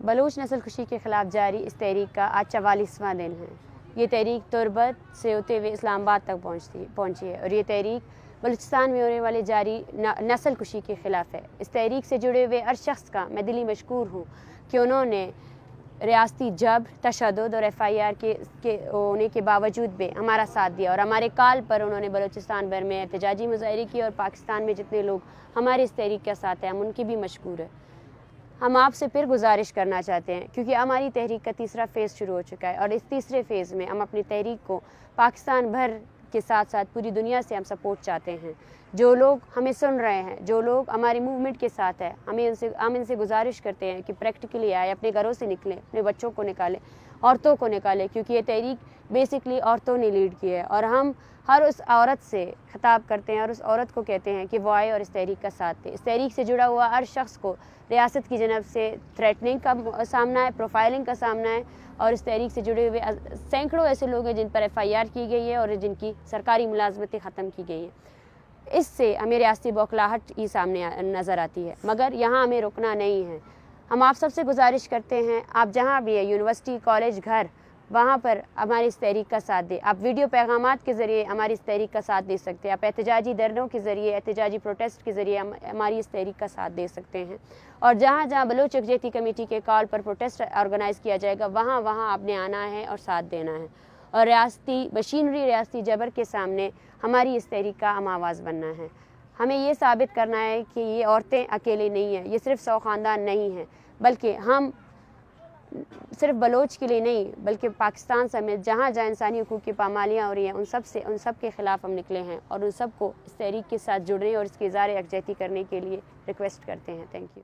बलूच नस्ल खुशी के ख़िलाफ़ जारी इस तहरीक का आज 44वां दिन है। ये तहरीक तुर्बत से होते हुए इस्लामाबाद तक पहुँची है और ये तहरीक बलूचिस्तान में होने वाले जारी नस्ल खुशी के ख़िलाफ़ है। इस तहरीक से जुड़े हुए हर शख्स का मैं दिली मशकूर हूँ कि उन्होंने रियासती जबर, तशद्दुद और FIR के होने के बावजूद भी हमारा साथ दिया और हमारे कॉल पर उन्होंने बलूचिस्तान भर में एहतजाजी मुजाहरे की और पाकिस्तान में जितने लोग हमारे इस तहरीक के साथ हैं हम उनकी भी मशकूर है। हम आपसे फिर गुजारिश करना चाहते हैं क्योंकि हमारी तहरीक का तीसरा फ़ेज़ शुरू हो चुका है और इस तीसरे फ़ेज़ में हम अपनी तहरीक को पाकिस्तान भर के साथ साथ पूरी दुनिया से हम सपोर्ट चाहते हैं। जो लोग हमें सुन रहे हैं, जो लोग हमारी मूवमेंट के साथ हैं, हम इनसे गुजारिश करते हैं कि प्रैक्टिकली आए, अपने घरों से निकलें, अपने बच्चों को निकालें, औरतों को निकालें, क्योंकि ये तहरीक बेसिकली औरतों ने लीड की है और हम हर उस औरत से खिताब करते हैं और उस औरत को कहते हैं कि वो आए और इस तहरीक का साथ दे। इस तहरीक से जुड़ा हुआ हर शख्स को रियासत की जनब से थ्रेटनिंग का सामना है, प्रोफाइलिंग का सामना है और इस तहरीक से जुड़े हुए सैकड़ों ऐसे लोग हैं जिन पर FIR की गई है और जिनकी सरकारी मुलाजमतें ख़त्म की गई हैं। इससे हमें रियासती बौखलाहट ही सामने नज़र आती है, मगर यहाँ हमें रुकना नहीं है। हम आप सबसे गुजारिश करते हैं, आप जहाँ भी है, यूनिवर्सिटी, कॉलेज, घर, वहाँ पर हमारी इस तहरीक का साथ दें। आप वीडियो पैगामात के ज़रिए हमारी इस तहरीक का साथ दे सकते हैं। आप एहतजाजी धरनों के ज़रिए, एहतजाजी प्रोटेस्ट के ज़रिए हमारी इस तहरीक का साथ दे सकते हैं और जहाँ जहाँ बलूच यकजहती कमेटी के कॉल पर प्रोटेस्ट ऑर्गेनाइज़ किया जाएगा वहाँ वहाँ आपने आना है और साथ देना है और रियासती मशीनरी, रियासती जबर के सामने हमारी इस तहरीक का हम आवाज़ बनना है। हमें ये साबित करना है कि ये औरतें अकेले नहीं हैं, ये सिर्फ़ 100 ख़ानदान नहीं हैं, बल्कि हम सिर्फ बलोच के लिए नहीं बल्कि पाकिस्तान समेत जहाँ जहाँ इंसानी हुकूक़ की पामालियाँ हो रही हैं उन सब के ख़िलाफ़ हम निकले हैं और उन सब को इस तहरीक के साथ जुड़ने और इसके इज़हार यकजहती करने के लिए रिक्वेस्ट करते हैं। Thank you.